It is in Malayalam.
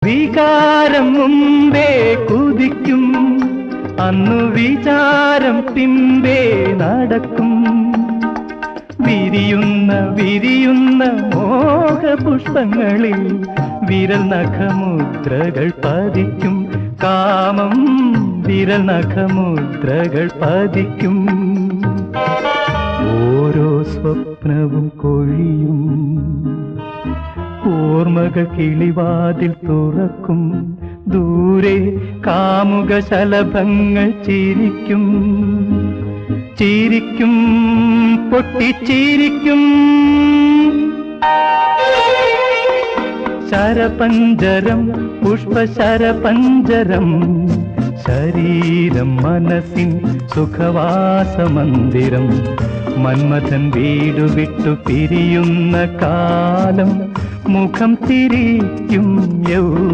വികാരം മുമ്പേ കുതിക്കും, അന്നു വിചാരം പിമ്പേ നടക്കും. വിരിയുന്ന വിരിയുന്ന മോഹപുഷ്പങ്ങളിൽ വിരൽ നഖമുദ്രകൾ പതിക്കും. കാമം വിരൽ നഖമുദ്രകൾ പതിക്കും. ഓരോ സ്വപ്നവും കൊഴിയും, ഓർമ്മകൾ കിളിവാതിൽ തുറക്കും. ദൂരെ കാമുക ശലഭങ്ങൾ ചിരിക്കും, ചിരിക്കും, പൊട്ടിച്ചിരിക്കും. ശരപഞ്ചരം പുഷ്പശരപഞ്ചരം, ശരീരം മനസ്സിൻ സുഖവാസമന്ദിരം. മന്മഥൻ വീടു വിട്ടു പിരിയുന്ന കാലം മുഖം തിരിക്കും യൗവനം.